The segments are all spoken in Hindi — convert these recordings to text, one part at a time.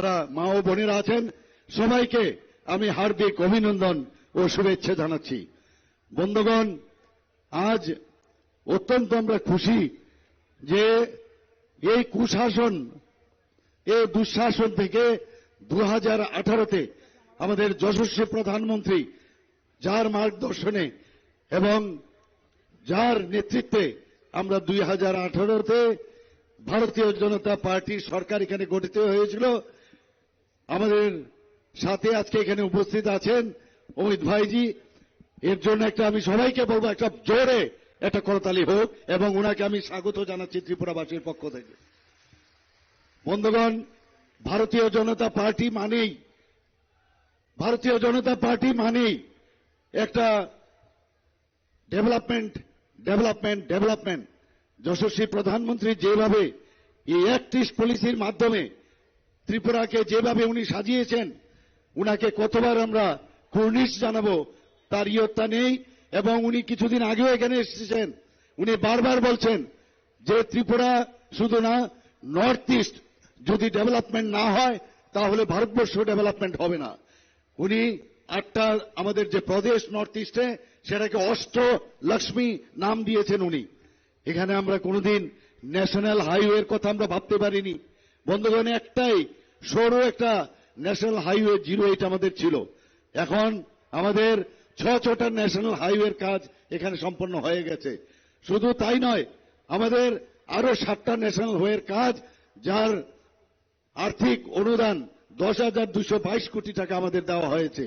যারা মা ও বোনেরা আছেন সবাইকে আমি হার্দিক অভিনন্দন ও শুভেচ্ছা জানাচ্ছি। বন্ধুগণ, আজ অত্যন্ত আমরা খুশি যে এই কুশাসন, এই দুঃশাসন থেকে 2018-তে আমাদের যশস্বী প্রধানমন্ত্রী যার মার্গদর্শনে এবং যার নেতৃত্বে আমরা 2018-তে ভারতীয় জনতা পার্টির সরকার এখানে গঠিত হয়েছিল। আমাদের সাথে আজকে এখানে উপস্থিত আছেন অমিত ভাইজি। এর জন্য আমি সবাইকে বলবো একটা জোরে একটা করতালি হোক এবং ওনাকে আমি স্বাগত জানাচ্ছি ত্রিপুরাবাসীর পক্ষ থেকে। বন্ধুগণ, ভারতীয় জনতা পার্টি মানেই একটা ডেভেলপমেন্ট। যশস্বী প্রধানমন্ত্রী যেভাবে এই অ্যাক্ট ইস্ট পলিসির মাধ্যমে ত্রিপুরাকে যেভাবে উনি সাজিয়েছেন, উনাকে কতবার আমরা কুর্নিশ জানাবো তার ইয়ত্তা নেই। এবং উনি কিছুদিন আগেও এখানে এসেছেন, উনি বারবার বলছেন যে ত্রিপুরা শুধু না, নর্থ ইস্ট যদি ডেভেলপমেন্ট না হয় তাহলে ভারতবর্ষ ডেভেলপমেন্ট হবে না। উনি 8টা আমাদের যে প্রদেশ নর্থ ইস্টে, সেটাকে অষ্টলক্ষ্মী নাম দিয়েছেন উনি। এখানে আমরা কোনোদিন ন্যাশনাল হাইওয়ের কথা আমরা ভাবতে পারিনি। বন্ধুগণ, একটাই সরু একটা ন্যাশনাল হাইওয়ে 08 আমাদের ছিল। এখন আমাদের 6টা ন্যাশনাল হাইওয়ের কাজ এখানে সম্পন্ন হয়ে গেছে। শুধু তাই নয়, আমাদের আরো 7টা ন্যাশনাল হাইওয়ের কাজ, যার আর্থিক অনুদান 10,222 কোটি টাকা আমাদের দেওয়া হয়েছে।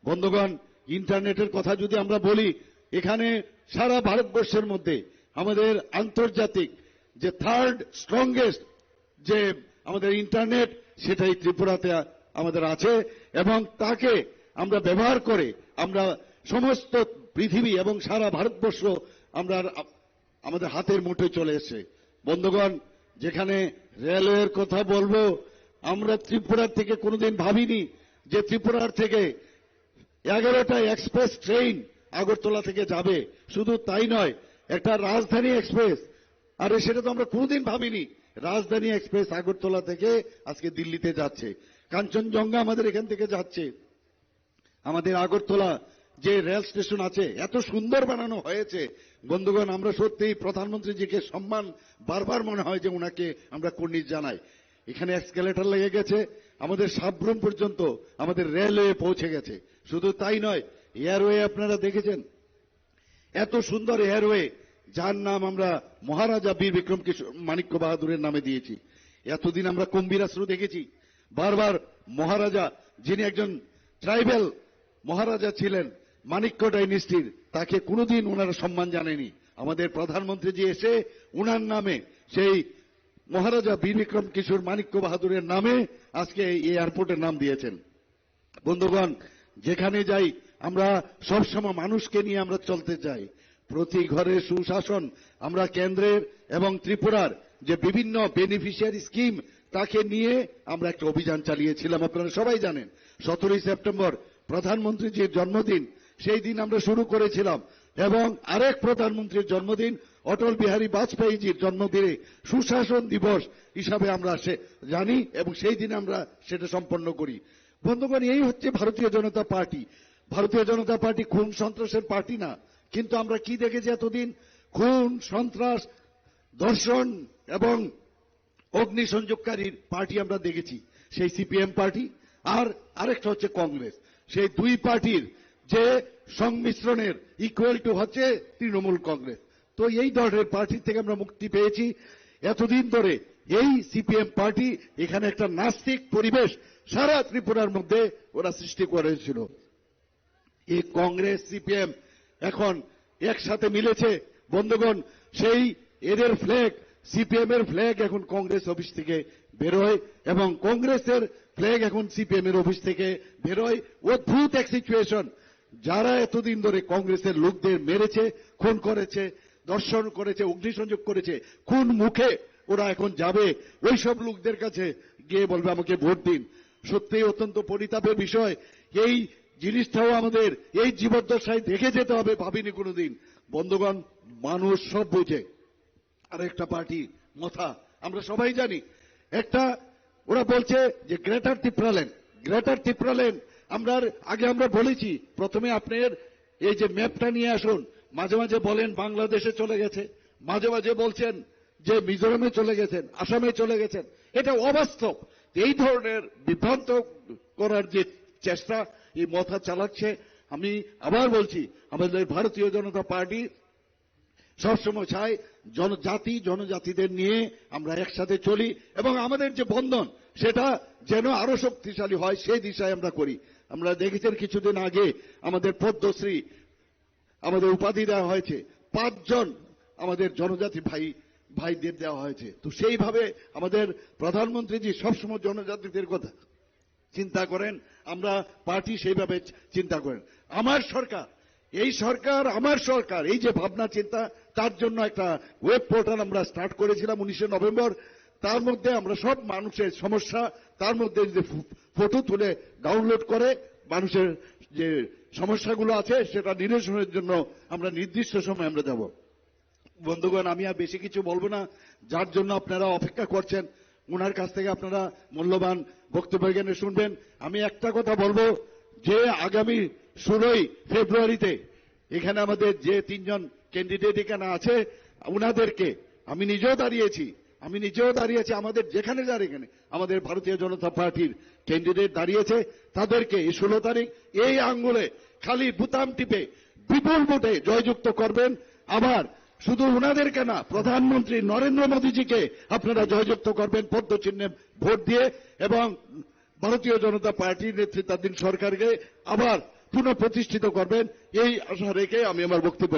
বন্ধুগণ, ইন্টারনেটের কথা যদি আমরা বলি, এখানে সারা ভারতবর্ষের মধ্যে আমাদের আন্তর্জাতিক যে 3rd স্ট্রংগেস্ট যে আমাদের ইন্টারনেট, সেটাই ত্রিপুরাতে আমাদের আছে এবং তাকে আমরা ব্যবহার করে আমরা সমস্ত পৃথিবী এবং সারা ভারতবর্ষ আমরা আমাদের হাতের মুঠোয় চলে এসেছে। বন্ধুগণ, যেখানে রেলওয়ের কথা বলবো, আমরা ত্রিপুরার থেকে কোনোদিন ভাবিনি যে ত্রিপুরার থেকে 11টা এক্সপ্রেস ট্রেন আগরতলা থেকে যাবে। শুধু তাই নয়, একটা রাজধানী এক্সপ্রেস, আর সেটা তো আমরা কোনোদিন ভাবিনি। রাজধানী এক্সপ্রেস আগরতলা থেকে আজকে দিল্লিতে যাচ্ছে। কাঞ্চনজঙ্ঘা আমাদের এখান থেকে যাচ্ছে। আমাদের আগরতলা যে রেল স্টেশন আছে, এত সুন্দর বানানো হয়েছে। বন্ধুগণ, আমরা সত্যিই প্রধানমন্ত্রীজিকে সম্মান, বারবার মনে হয় যে ওনাকে আমরা কুর্নিশ জানাই। এখানে এক্সকেলেটর লেগে গেছে, আমাদের সাবরুম পর্যন্ত আমাদের রেলওয়ে পৌঁছে গেছে। শুধু তাই নয়, এয়ারওয়ে আপনারা দেখেছেন, এত সুন্দর এয়ারওয়ে, যার নাম আমরা মহারাজা বীর বিক্রম কিশোর মাণিক্য বাহাদুরের নামে দিয়েছি। এতদিন আমরা কম্বিরাশ্রু দেখেছি, বারবার মহারাজা, যিনি একজন ট্রাইবেল মহারাজা ছিলেন মাণিক্য ডাইনেস্টির, তাকে কোনোদিন ওনারা সম্মান জানেনি। আমাদের প্রধানমন্ত্রীজি এসে ওনার নামে, সেই মহারাজা বীর বিক্রম কিশোর মাণিক্য বাহাদুরের নামে আজকে এই এয়ারপোর্টের নাম দিয়েছেন। বন্ধুগণ, যেখানে যাই আমরা সবসময় মানুষকে নিয়ে আমরা চলতে চাই। প্রতি ঘরে সুশাসন, আমরা কেন্দ্রের এবং ত্রিপুরার যে বিভিন্ন বেনিফিশিয়ারি স্কিম, তাকে নিয়ে আমরা একটা অভিযান চালিয়েছিলাম। আপনারা সবাই জানেন, 17ই সেপ্টেম্বর প্রধানমন্ত্রীজির জন্মদিন, সেই দিন আমরা শুরু করেছিলাম। এবং আরেক প্রধানমন্ত্রীর জন্মদিন, অটল বিহারী বাজপেয়ীজির জন্মদিনে সুশাসন দিবস হিসাবে আমরা জানি এবং সেই দিনে আমরা সেটা সম্পন্ন করি। বন্ধুগণ, এই হচ্ছে ভারতীয় জনতা পার্টি। ভারতীয় জনতা পার্টি খুন সন্ত্রাসের পার্টি না। কিন্তু আমরা কি দেখেছি এতদিন? খুন, সন্ত্রাস, ধর্ষণ এবং অগ্নিসংযোগকারীর পার্টি আমরা দেখেছি, সেই সিপিএম পার্টি। আর আরেকটা হচ্ছে কংগ্রেস। সেই দুই পার্টির যে সংমিশ্রণের ইকুয়াল টু হচ্ছে তৃণমূল কংগ্রেস। তো এই ধরনের পার্টি থেকে আমরা মুক্তি পেয়েছি। এতদিন ধরে এই সিপিএম পার্টি এখানে একটা নাস্তিক পরিবেশ সারা ত্রিপুরার মধ্যে ওরা সৃষ্টি করেছিল। এই কংগ্রেস সিপিএম এখন একসাথে মিলেছে। বন্ধুগণ, সেই এদের ফ্ল্যাগ, সিপিএম এর ফ্ল্যাগ এখন কংগ্রেস অফিস থেকে বেরোয় এবং কংগ্রেসের ফ্ল্যাগ এখন সিপিএম এর অফিস থেকে বেরোয়। অদ্ভুত এক সিচুয়েশন। যারা এতদিন ধরে কংগ্রেসের লোকদের মেরেছে, খুন করেছে, ধর্ষণ করেছে, অগ্নিসংযোগ করেছে, কোন মুখে ওরা এখন যাবে ওইসব লোকদের কাছে গিয়ে বলবে আমাকে ভোট দিন? সত্যিই অত্যন্ত পরিতাপের বিষয়। এই জিনিসটাও আমাদের এই জীবদ্দশায় দেখে যেতে হবে, ভাবিনি কোনোদিন। বন্ধুগণ, মানুষ সব বোঝে। আর একটা পার্টি মথা, আমরা সবাই জানি, একটা ওরা বলছে যে গ্রেটার ত্রিপুরা লেন আমরা বলেছি প্রথমে আপনার এই যে ম্যাপটা নিয়ে আসুন। মাঝে মাঝে বলেন বাংলাদেশে চলে গেছে, মাঝে মাঝে বলছেন যে মিজোরামে চলে গেছেন, আসামে চলে গেছেন। এটা অবাস্তব। এই ধরনের বিভ্রান্ত করার যে চেষ্টা এই মথা চালাচ্ছে, আমি আবার বলছি আমাদের ভারতীয় জনতা পার্টি সবসময় চাই জনজাতিদের নিয়ে আমরা একসাথে চলি এবং আমাদের যে বন্ধন সেটা যেন আরো শক্তিশালী হয় সেই দিশায় আমরা করি। আমরা দেখেছেন কিছুদিন আগে আমাদের পদ্মশ্রী আমাদের উপাধি দেওয়া হয়েছে, 5 জন আমাদের জনজাতি ভাইদের দেওয়া হয়েছে। তো সেইভাবে আমাদের প্রধানমন্ত্রীজি সবসময় জনজাতিদের কথা চিন্তা করেন, আমরা পার্টি সেইভাবে চিন্তা করেন। আমার সরকার এই যে ভাবনা চিন্তা, তার জন্য একটা ওয়েব পোর্টাল আমরা স্টার্ট করেছিলাম 19শে নভেম্বর। তার মধ্যে আমরা সব মানুষের সমস্যা তার মধ্যে যদি ফটো তুলে ডাউনলোড করে মানুষের যে সমস্যাগুলো আছে সেটা নিরসনের জন্য আমরা নির্দিষ্ট সময় আমরা যাব। বন্ধুগণ, আমি আর বেশি কিছু বলবো না, যার জন্য আপনারা অপেক্ষা করছেন ওনার কাছ থেকে আপনারা মূল্যবান বক্তব্য জ্ঞানে শুনবেন। আমি একটা কথা বলবো যে আগামী 16ই ফেব্রুয়ারিতে এখানে আমাদের যে 3 জন ক্যান্ডিডেট এখানে আছে উনাদেরকে আমি নিজেও দাঁড়িয়েছি আমাদের যেখানে যার এখানে আমাদের ভারতীয় জনতা পার্টির ক্যান্ডিডেট দাঁড়িয়েছে তাদেরকে এই 16 তারিখ এই আঙ্গুলে খালি বুতাম টিপে বিপুল ভোটে জয়যুক্ত করবেন। আবার শুধু উনাদেরকে না, প্রধানমন্ত্রী নরেন্দ্র মোদীজিকে আপনারা জয়যুক্ত করবেন পদ্ম চিহ্নে ভোট দিয়ে এবং ভারতীয় জনতা পার্টির নেতৃত্বাধীন সরকারকে আবার পুনঃপ্রতিষ্ঠিত করবেন। এই আশা রেখে আমি আমার বক্তব্য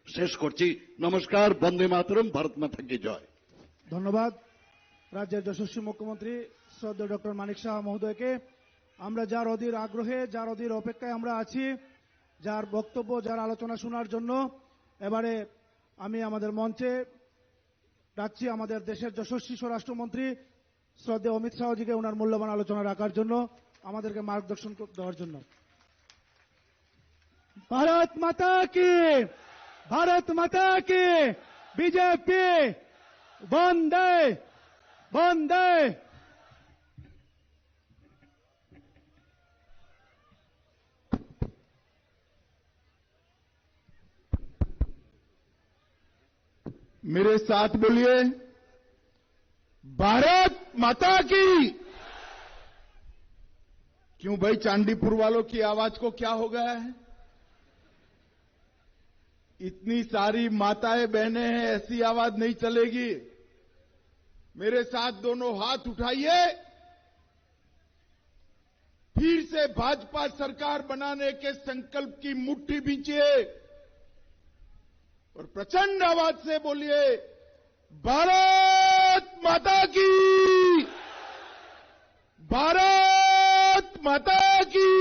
শেষ করছি। নমস্কার। বন্দে মাতরম। ভারত মাতা কি জয়। ধন্যবাদ রাজ্যের যশস্বী মুখ্যমন্ত্রী শ্রদ্ধেয় ডক্টর মানিক সাহা মহোদয়কে। আমরা যার অধীর আগ্রহে যার অধীর অপেক্ষায় আমরা আছি, যার বক্তব্য যার আলোচনা শোনার জন্য এবারে আমি আমাদের মঞ্চে ডাকছি আমাদের দেশের যশস্বী স্বরাষ্ট্রমন্ত্রী শ্রদ্ধেয় অমিত শাহজিকে ওনার মূল্যবান আলোচনা রাখার জন্য, আমাদেরকে মার্গদর্শন দেওয়ার জন্য। ভারত মাতা কি বিজেপি বন্দে বন্দে। मेरे साथ बोलिए, भारत माता की। क्यों भाई, चांदीपुर वालों की आवाज को क्या हो गया है? इतनी सारी माताएं बहनें हैं, ऐसी आवाज नहीं चलेगी। मेरे साथ दोनों हाथ उठाइए, फिर से भाजपा सरकार बनाने के संकल्प की मुट्ठी बींचिए और प्रचंड आवाज से बोलिए, भारत माता की, भारत माता की।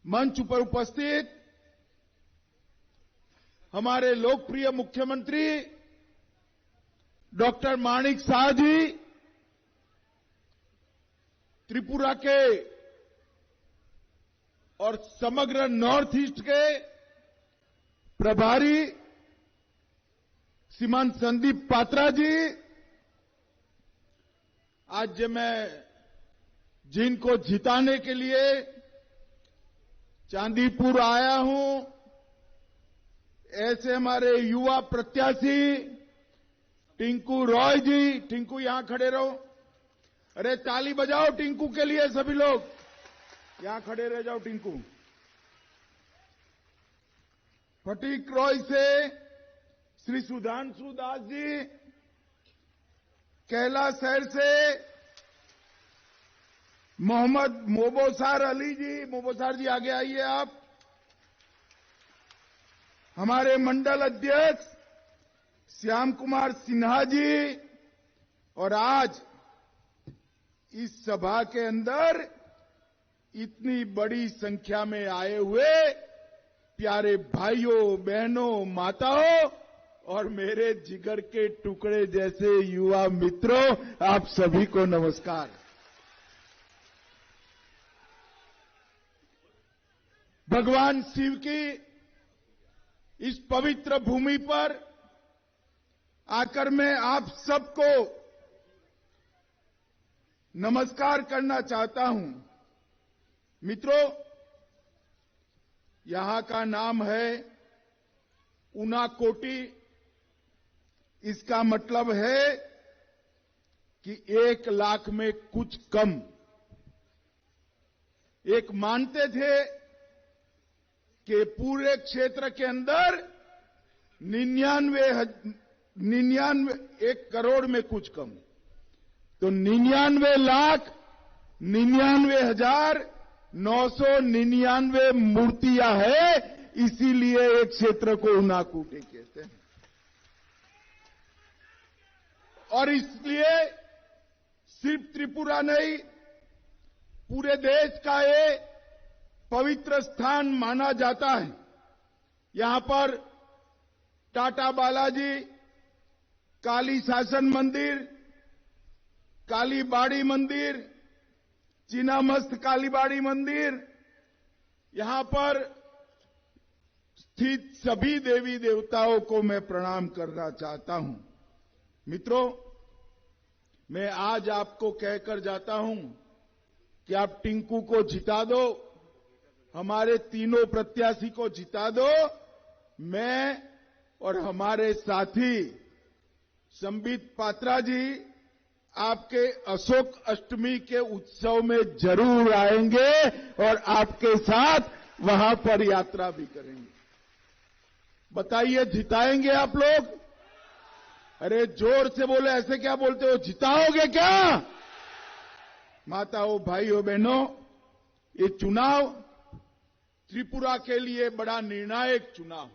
मंच पर उपस्थित हमारे लोकप्रिय मुख्यमंत्री डॉक्टर माणिक साह जी, त्रिपुरा के और समग्र नॉर्थ ईस्ट के प्रभारी श्रीमान संदीप पात्रा जी, आज मैं जिनको जिताने के लिए चांदीपुर आया हूं, ऐसे हमारे युवा प्रत्याशी टिंकू रॉय जी। टिंकू यहां खड़े रहो, अरे ताली बजाओ टिंकू के लिए सभी लोग, यहां खड़े रह जाओ टिंकू। फटीक रॉय से श्री सुधांशु दास जी, कैलाश शहर से मोहम्मद मोबोसार अली जी। मोबोसार जी आगे आइए आप। हमारे मंडल अध्यक्ष श्याम कुमार सिन्हा जी, और आज इस सभा के अंदर इतनी बड़ी संख्या में आए हुए प्यारे भाइयों बहनों माताओं और मेरे जिगर के टुकड़े जैसे युवा मित्रों, आप सभी को नमस्कार। भगवान शिव की इस पवित्र भूमि पर आकर मैं आप सबको नमस्कार करना चाहता हूं। मित्रों, यहां का नाम है उनाकोटी। इसका मतलब है कि 1 लाख में कुछ कम। एक मानते थे कि पूरे क्षेत्र के अंदर 1 करोड़ में कुछ कम, तो 99,99,999 मूर्तियां है, इसीलिए एक क्षेत्र को उनाकोटी कहते हैं। और इसलिए सिर्फ त्रिपुरा नहीं, पूरे देश का ये पवित्र स्थान माना जाता है। यहां पर टाटा बालाजी, काली शासन मंदिर, कालीबाड़ी मंदिर, चिनामस्त कालीबाड़ी मंदिर, यहां पर स्थित सभी देवी देवताओं को मैं प्रणाम करना चाहता हूं। मित्रों, मैं आज आपको कहकर जाता हूं कि आप टिंकू को जिता दो, हमारे तीनों प्रत्याशी को जिता दो। मैं और हमारे साथी संबित पात्रा जी आपके अशोक अष्टमी के उत्सव में जरूर आएंगे और आपके साथ वहां पर यात्रा भी करेंगे। बताइए, जिताएंगे आप लोग? अरे जोर से बोले, ऐसे क्या बोलते हो? जिताओगे क्या? माताओं, भाइयों, बहनों, ये चुनाव त्रिपुरा के लिए बड़ा निर्णायक चुनाव।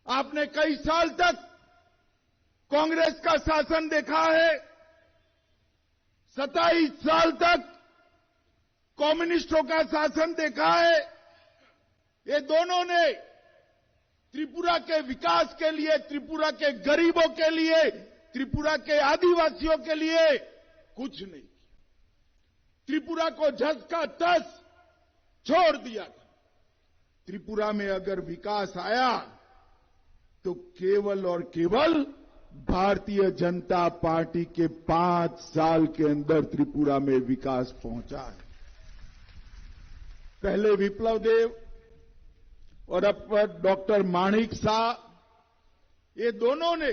आपने कई साल तक कांग्रेस का शासन देखा है, 27 साल तक कम्युनिस्टों का शासन देखा है। ये दोनों ने त्रिपुरा के विकास के लिए, त्रिपुरा के गरीबों के लिए, त्रिपुरा के आदिवासियों के लिए कुछ नहीं किया। त्रिपुरा को झस का तस छोड़ दिया था। त्रिपुरा में अगर विकास आया तो केवल और केवल भारतीय जनता पार्टी के 5 साल के अंदर त्रिपुरा में विकास पहुंचा है। पहले विप्लव देव और अब डॉक्टर माणिक शाह, ये दोनों ने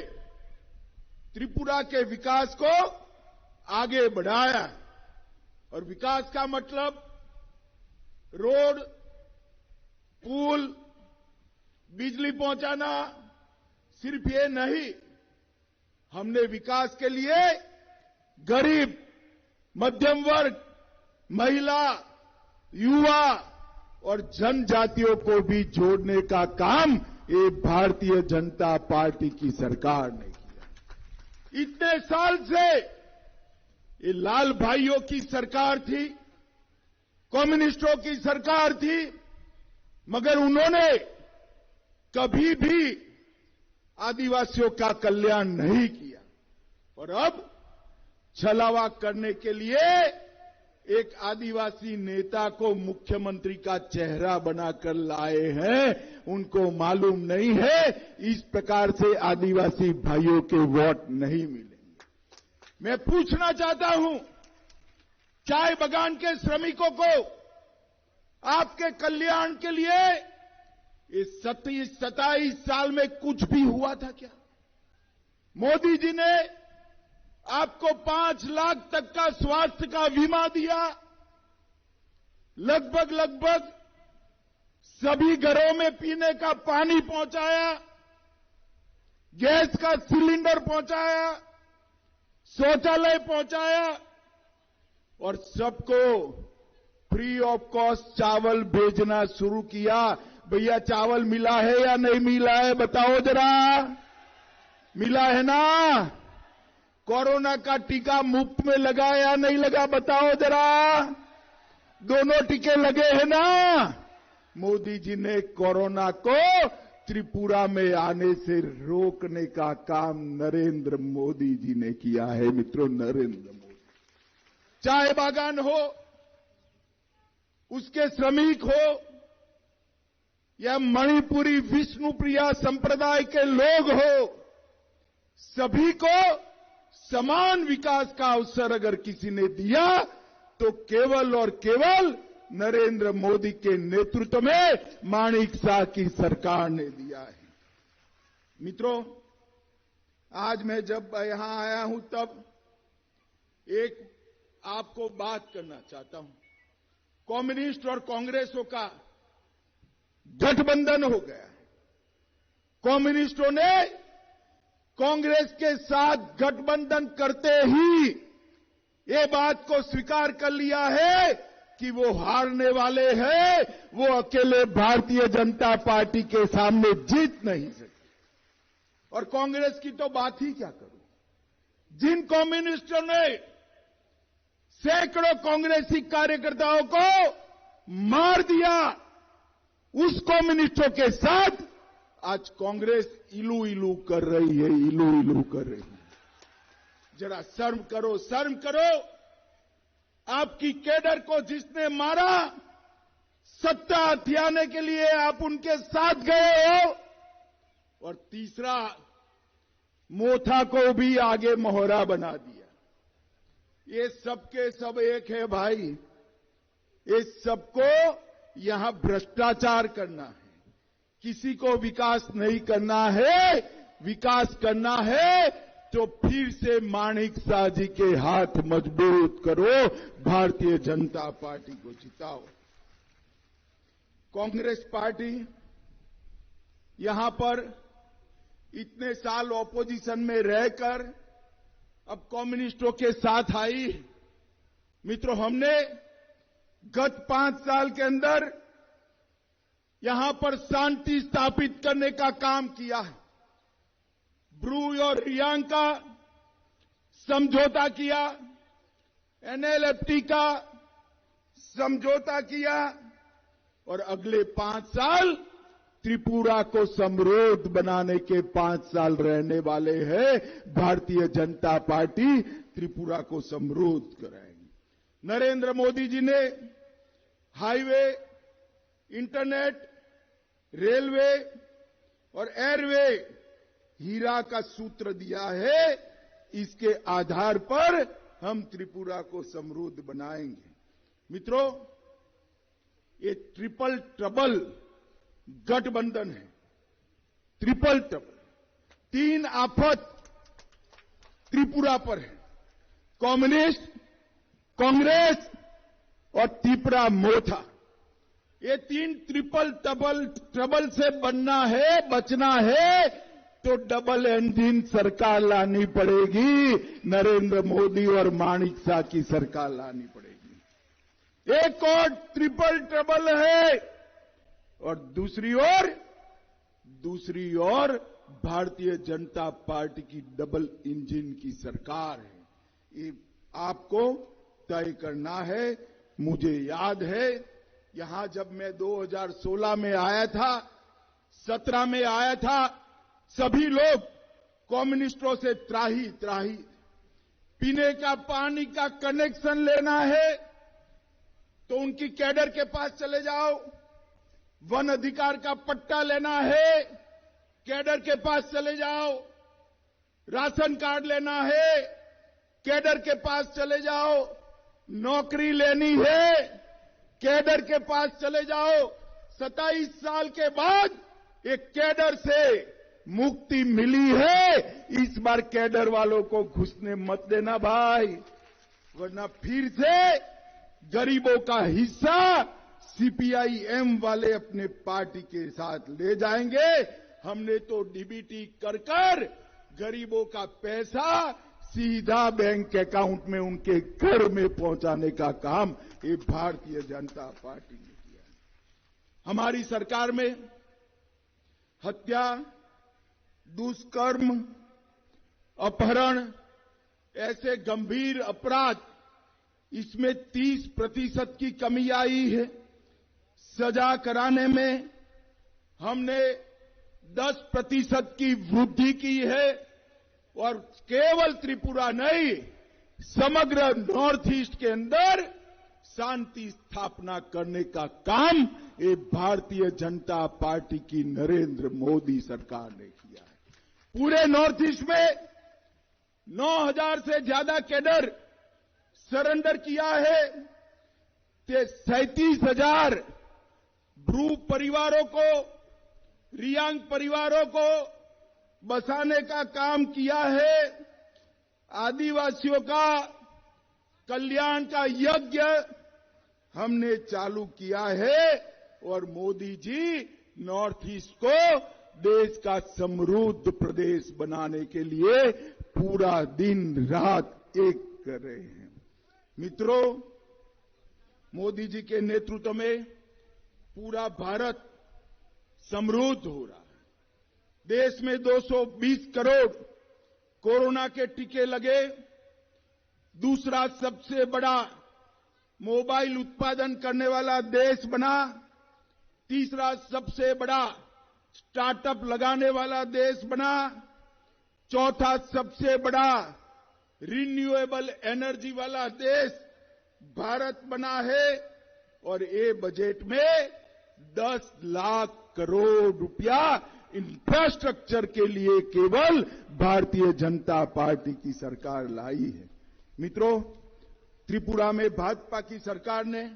त्रिपुरा के विकास को आगे बढ़ाया। और विकास का मतलब रोड, पुल, बिजली पहुंचाना सिर्फ ये नहीं, हमने विकास के लिए गरीब, मध्यम वर्ग, महिला, युवा और जनजातियों को भी जोड़ने का काम ये भारतीय जनता पार्टी की सरकार ने किया। इतने साल से ये लाल भाइयों की सरकार थी, कम्युनिस्टों की सरकार थी, मगर उन्होंने कभी भी आदिवासियों का कल्याण नहीं किया। और अब छलावा करने के लिए एक आदिवासी नेता को मुख्यमंत्री का चेहरा बनाकर लाए हैं। उनको मालूम नहीं है इस प्रकार से आदिवासी भाइयों के वोट नहीं मिलेंगे। मैं पूछना चाहता हूं, चाय बागान के श्रमिकों को आपके कल्याण के लिए इस 27 साल में कुछ भी हुआ था क्या? मोदी जी ने आपको 5 लाख तक का स्वास्थ्य का बीमा दिया, लगभग सभी घरों में पीने का पानी पहुंचाया, गैस का सिलेंडर पहुंचाया, शौचालय पहुंचाया और सबको फ्री ऑफ कॉस्ट चावल भेजना शुरू किया। भैया, चावल मिला है या नहीं मिला है? बताओ जरा, मिला है ना? कोरोना का टीका मुफ्त में लगा या नहीं लगा? बताओ जरा, दोनों टीके लगे हैं ना? मोदी जी ने कोरोना को त्रिपुरा में आने से रोकने का काम नरेंद्र मोदी जी ने किया है। मित्रों, नरेंद्र मोदी, चाय बागान हो, उसके श्रमिक हो या मणिपुरी विष्णुप्रिया संप्रदाय के लोग हो, सभी को समान विकास का अवसर अगर किसी ने दिया तो केवल और केवल नरेंद्र मोदी के नेतृत्व में माणिक साह की सरकार ने दिया है। मित्रों, आज मैं जब यहां आया हूं तब एक आपको बात करना चाहता हूं। कम्युनिस्ट और कांग्रेसों का गठबंधन हो गया है। कम्युनिस्टों ने कांग्रेस के साथ गठबंधन करते ही ये बात को स्वीकार कर लिया है कि वो हारने वाले हैं, वो अकेले भारतीय जनता पार्टी के सामने जीत नहीं सकते। और कांग्रेस की तो बात ही क्या करूं, जिन कम्युनिस्टों ने सैकड़ों कांग्रेसी कार्यकर्ताओं को मार दिया, उस कम्युनिस्टों के साथ आज कांग्रेस इलू इलू कर रही है, इलू इलू कर रही है। जरा शर्म करो, शर्म करो। आपकी कैडर को जिसने मारा, सत्ता हथियाने के लिए आप उनके साथ गए हो। और तीसरा, मोथा को भी आगे मोहरा बना दिया। ये सबके सब एक है भाई। इस सबको यहां भ्रष्टाचार करना है। किसी को विकास नहीं करना है। विकास करना है तो फिर से माणिक साह जी के हाथ मजबूत करो, भारतीय जनता पार्टी को जिताओ। कांग्रेस पार्टी यहां पर इतने साल ऑपोजिशन में रहकर अब कम्युनिस्टों के साथ आई। मित्रों, हमने गत 5 साल के अंदर यहां पर शांति स्थापित करने का काम किया है। ब्रू और रियांग का समझौता किया, एनएलएफटी का समझौता किया और अगले 5 साल त्रिपुरा को समृद्ध बनाने के 5 साल रहने वाले हैं। भारतीय जनता पार्टी त्रिपुरा को समृद्ध कराएगी। नरेंद्र मोदी जी ने हाईवे, इंटरनेट, रेलवे और एयरवे हीरा का सूत्र दिया है। इसके आधार पर हम त्रिपुरा को समृद्ध बनाएंगे। मित्रों, ये ट्रिपल ट्रबल गठबंधन है। ट्रिपल ट्रबल, 3 आफत त्रिपुरा पर है। कम्युनिस्ट, कांग्रेस और त्रिपुरा मोथा। ये 3 ट्रिपल ट्रबल से बनना है, बचना है तो डबल इंजन सरकार लानी पड़ेगी। नरेंद्र मोदी और माणिक साह की सरकार लानी पड़ेगी। एक और ट्रिपल ट्रबल है और दूसरी ओर भारतीय जनता पार्टी की डबल इंजन की सरकार है। ये आपको तय करना है। मुझे याद है, यहां जब मैं 2016 में आया था, 17 में आया था, सभी लोग कम्युनिस्टों से त्राही पीने का पानी का कनेक्शन लेना है तो उनकी कैडर के पास चले जाओ। वन अधिकार का पट्टा लेना है, कैडर के पास चले जाओ। राशन कार्ड लेना है, कैडर के पास चले जाओ। नौकरी लेनी है, कैडर के पास चले जाओ। 27 साल के बाद एक कैडर से मुक्ति मिली है। इस बार कैडर वालों को घुसने मत देना भाई, वरना फिर से गरीबों का हिस्सा सीपीआई-एम वाले अपने पार्टी के साथ ले जाएंगे। हमने तो डीबीटी कर गरीबों का पैसा सीधा बैंक अकाउंट में उनके घर में पहुंचाने का काम ये भारतीय जनता पार्टी ने किया है। हमारी सरकार में हत्या, दुष्कर्म, अपहरण ऐसे गंभीर अपराध, इसमें 30% की कमी आई है। सजा कराने में हमने 10% की वृद्धि की है और केवल त्रिपुरा नहीं, समग्र नॉर्थ ईस्ट के अंदर शांति स्थापना करने का काम ये भारतीय जनता पार्टी की नरेंद्र मोदी सरकार ने किया है। पूरे नॉर्थ ईस्ट में 9,000 से ज्यादा कैडर सरेंडर किया है। 37,000 ब्रू परिवारों को, रियांग परिवारों को बसाने का काम किया है। आदिवासियों का कल्याण का यज्ञ हमने चालू किया है और मोदी जी नॉर्थ ईस्ट को देश का समृद्ध प्रदेश बनाने के लिए पूरा दिन रात एक कर रहे हैं। मित्रों, मोदी जी के नेतृत्व में पूरा भारत समृद्ध हो रहा है। देश में 220 करोड़ कोरोना के टीके लगे, दूसरा सबसे बड़ा मोबाइल उत्पादन करने वाला देश बना, तीसरा सबसे बड़ा स्टार्टअप लगाने वाला देश बना, चौथा सबसे बड़ा रिन्यूएबल एनर्जी वाला देश भारत बना है। और ये बजट में 10 लाख करोड़ रुपया इंफ्रास्ट्रक्चर के लिए केवल भारतीय जनता पार्टी की सरकार लाई है। मित्रों, त्रिपुरा में भाजपा की सरकार ने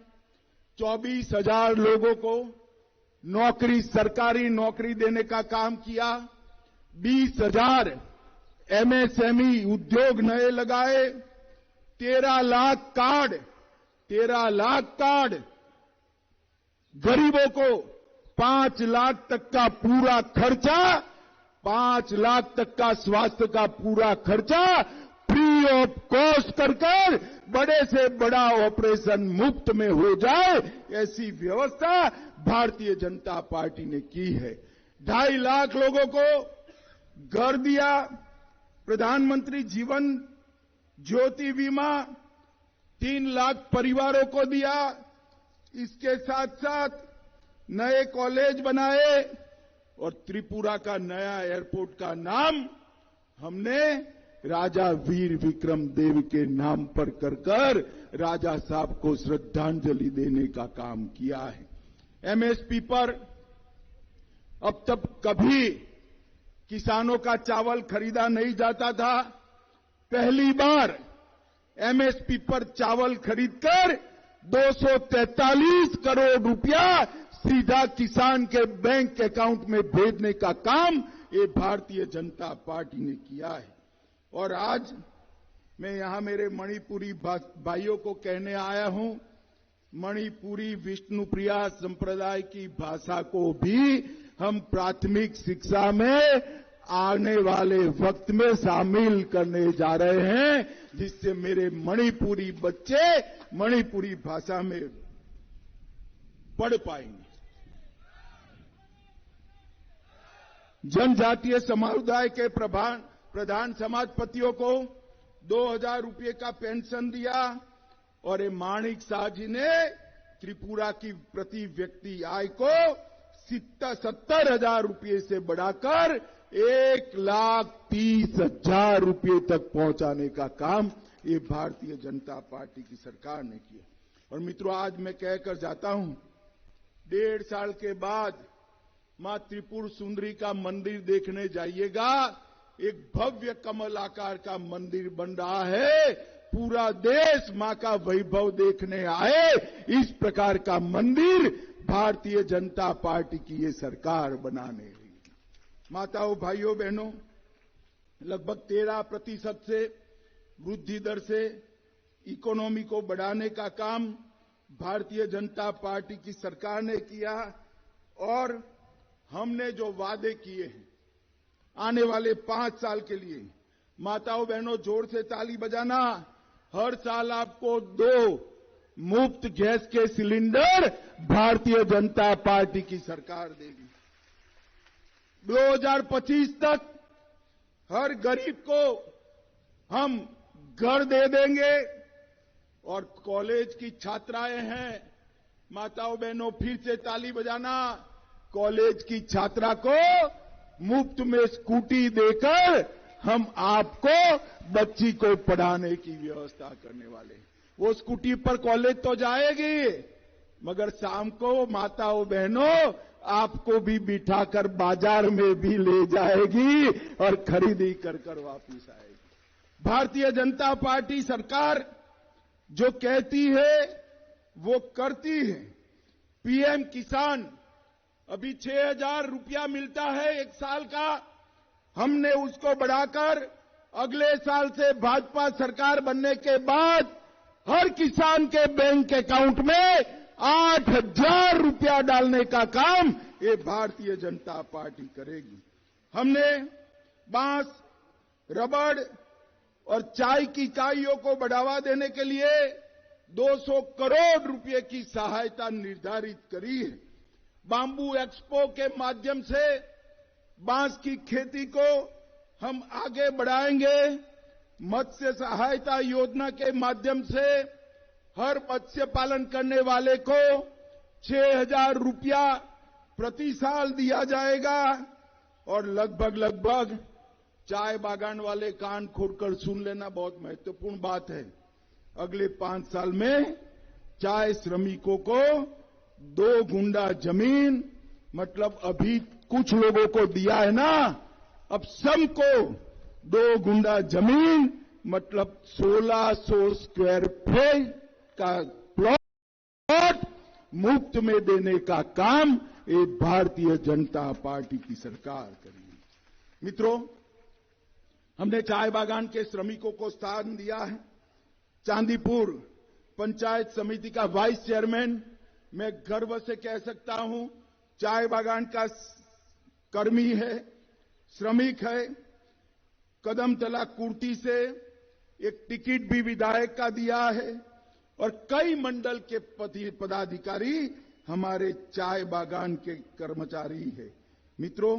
24,000 लोगों को नौकरी, सरकारी नौकरी देने का काम किया। 20,000 एमएसएमई उद्योग नए लगाए। 13 लाख कार्ड गरीबों को 5 लाख तक का पूरा खर्चा, 5 लाख तक का स्वास्थ्य का पूरा खर्चा फ्री ऑफ कॉस्ट कर बड़े से बड़ा ऑपरेशन मुफ्त में हो जाए, ऐसी व्यवस्था भारतीय जनता पार्टी ने की है। 2.5 लाख लोगों को घर दिया। प्रधानमंत्री जीवन ज्योति बीमा 3 लाख परिवारों को दिया। इसके साथ साथ नए कॉलेज बनाए और त्रिपुरा का नया एयरपोर्ट का नाम हमने राजा वीर विक्रम देव के नाम पर कर राजा साहब को श्रद्धांजलि देने का काम किया है। एमएसपी पर अब तक कभी किसानों का चावल खरीदा नहीं जाता था। पहली बार एमएसपी पर चावल खरीदकर 243 करोड़ रुपया सीधा किसान के बैंक अकाउंट में भेजने का काम ये भारतीय जनता पार्टी ने किया है। और आज मैं यहां मेरे मणिपुरी भाइयों को कहने आया हूं, मणिपुरी विष्णुप्रिया संप्रदाय की भाषा को भी हम प्राथमिक शिक्षा में आने वाले वक्त में शामिल करने जा रहे हैं, जिससे मेरे मणिपुरी बच्चे मणिपुरी भाषा में पढ़ पाएंगे। जनजातीय समुदाय के प्रधान समाजपतियों को 2,000 रुपये का पेंशन दिया और ये माणिक शाह जी ने त्रिपुरा की प्रति व्यक्ति आय को 70,000 रुपये से बढ़ाकर 1,30,000 रुपये तक पहुंचाने का काम ये भारतीय जनता पार्टी की सरकार ने किया। और मित्रों, आज मैं कहकर जाता हूं, 1.5 साल के बाद मां त्रिपुर सुंदरी का मंदिर देखने जाइएगा। एक भव्य कमल आकार का मंदिर बन रहा है। पूरा देश मां का वैभव देखने आए, इस प्रकार का मंदिर भारतीय जनता पार्टी की ये सरकार बनाने रही। माताओं, भाइयों, बहनों, लगभग 13% से वृद्धि दर से इकोनॉमी को बढ़ाने का काम भारतीय जनता पार्टी की सरकार ने किया। और हमने जो वादे किए हैं आने वाले 5 साल के लिए, माताओं बहनों जोर से ताली बजाना, हर साल आपको 2 मुफ्त गैस के सिलेंडर भारतीय जनता पार्टी की सरकार देगी। 2025 तक हर गरीब को हम घर दे देंगे। और कॉलेज की छात्राएं हैं, माताओं बहनों फिर से ताली बजाना, कॉलेज की छात्रा को मुफ्त में स्कूटी देकर हम आपको बच्ची को पढ़ाने की व्यवस्था करने वाले। वो स्कूटी पर कॉलेज तो जाएगी, मगर शाम को माताओं बहनों आपको भी बिठाकर बाजार में भी ले जाएगी और खरीदी कर वापस आएगी। भारतीय जनता पार्टी सरकार जो कहती है वो करती है। पीएम किसान अभी 6,000 रुपया मिलता है एक साल का, हमने उसको बढ़ाकर अगले साल से भाजपा सरकार बनने के बाद हर किसान के बैंक अकाउंट में 8,000 रुपया डालने का काम ये भारतीय जनता पार्टी करेगी। हमने बांस, रबड़ और चाय की इकाइयों को बढ़ावा देने के लिए 200 करोड़ रुपए की सहायता निर्धारित करी है। बांबू एक्सपो के माध्यम से बांस की खेती को हम आगे बढ़ाएंगे। मत्स्य सहायता योजना के माध्यम से हर मत्स्य पालन करने वाले को 6,000 रुपया प्रति साल दिया जाएगा और लगभग चाय बागान वाले कान खोलकर सुन लेना, बहुत महत्वपूर्ण बात है। अगले 5 साल में चाय श्रमिकों को 2 गुंडा जमीन, मतलब अभी कुछ लोगों को दिया है ना, अब सबको 2 गुंडा जमीन मतलब 1600 स्क्वायर फीट का प्लॉट मुफ्त में देने का काम ये भारतीय जनता पार्टी की सरकार करेगी। मित्रों, हमने चाय बागान के श्रमिकों को स्थान दिया है। चांदीपुर पंचायत समिति का वाइस चेयरमैन मैं गर्व से कह सकता हूं, चाय बागान का कर्मी है, श्रमिक है। कदमतला कुर्ती से एक टिकट भी विधायक का दिया है और कई मंडल के पदाधिकारी हमारे चाय बागान के कर्मचारी है। मित्रों,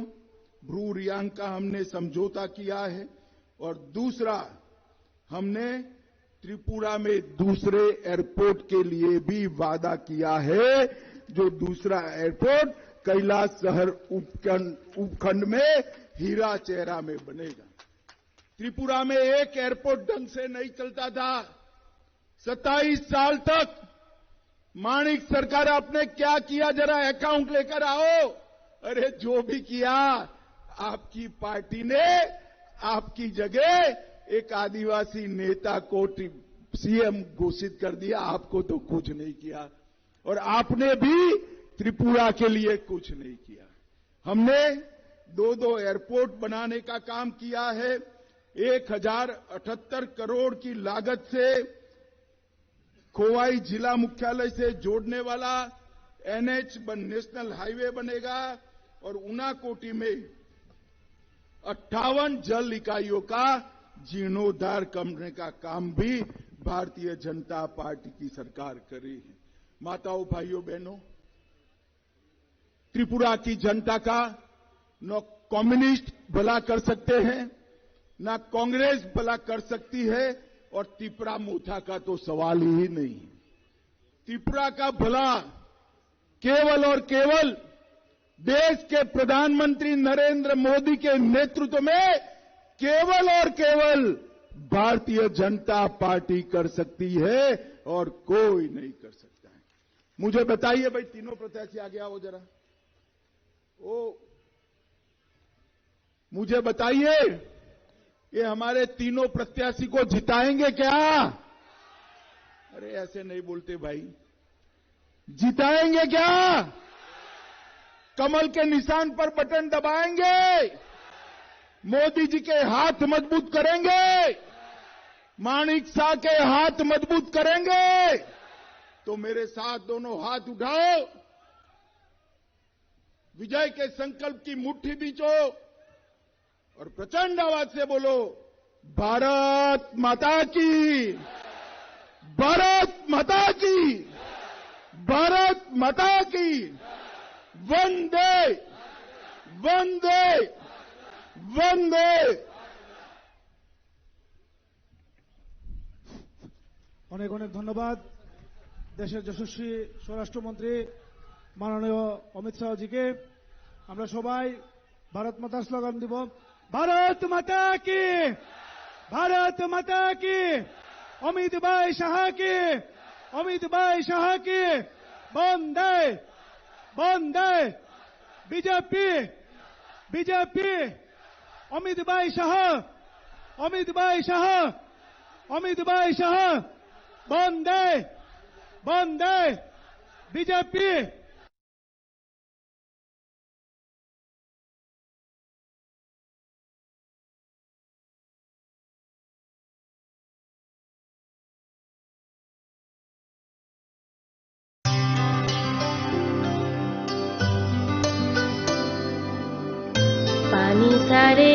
ब्रू रियांग का हमने समझौता किया है और दूसरा हमने त्रिपुरा में दूसरे एयरपोर्ट के लिए भी वादा किया है, जो दूसरा एयरपोर्ट कैलाश शहर उपखंड में हीरा चेहरा में बनेगा। त्रिपुरा में एक एयरपोर्ट ढंग से नहीं चलता था 27 साल तक। माणिक सरकार आपने क्या किया, जरा अकाउंट लेकर आओ। अरे जो भी किया, आपकी पार्टी ने आपकी जगह एक आदिवासी नेता को सीएम घोषित कर दिया, आपको तो कुछ नहीं किया और आपने भी त्रिपुरा के लिए कुछ नहीं किया। हमने 2 एयरपोर्ट बनाने का काम किया है। 1078 करोड़ की लागत से खोवाई जिला मुख्यालय से जोड़ने वाला एनएच नेशनल हाईवे बनेगा और उनाकोटी में 58 जल इकाइयों का जीर्णोद्धार करने का काम भी भारतीय जनता पार्टी की सरकार कर रही है। माताओं, भाइयों, बहनों, त्रिपुरा की जनता का न कम्युनिस्ट भला कर सकते हैं, न कांग्रेस भला कर सकती है और त्रिपुरा मोथा का तो सवाल ही नहीं। त्रिपुरा का भला केवल और केवल देश के प्रधानमंत्री नरेंद्र मोदी के नेतृत्व में केवल और केवल भारतीय जनता पार्टी कर सकती है और कोई नहीं कर सकता है। मुझे बताइए भाई, तीनों प्रत्याशी आगे आओ जरा। मुझे बताइए, ये हमारे तीनों प्रत्याशी को जिताएंगे क्या? अरे ऐसे नहीं बोलते भाई, जिताएंगे क्या? कमल के निशान पर बटन दबाएंगे, मोदी जी के हाथ मजबूत करेंगे, माणिक शाह के हाथ मजबूत करेंगे। तो मेरे साथ दोनों हाथ उठाओ, विजय के संकल्प की मुट्ठी बींचो और प्रचंड आवाज से बोलो, भारत माता की, भारत माता की, भारत माता की, वंदे वंदे वंदे। অনেক অনেক ধন্যবাদ দেশের যশস্বী স্বরাষ্ট্রমন্ত্রী মাননীয় অমিত শাহজিকে। আমরা সবাই ভারত মাতার স্লোগান দিব, ভারত মাতা কি, ভারত মাতা কি, অমিত ভাই শাহ কি, অমিত ভাই শাহ কি, বন্দে বন্দে, বিজেপি বিজেপি, অমিত ভাই শাহ অমিত ভাই শাহ, অমিত ভাই শাহ, বন্দে বন্দে বিজেপি। पानी सारे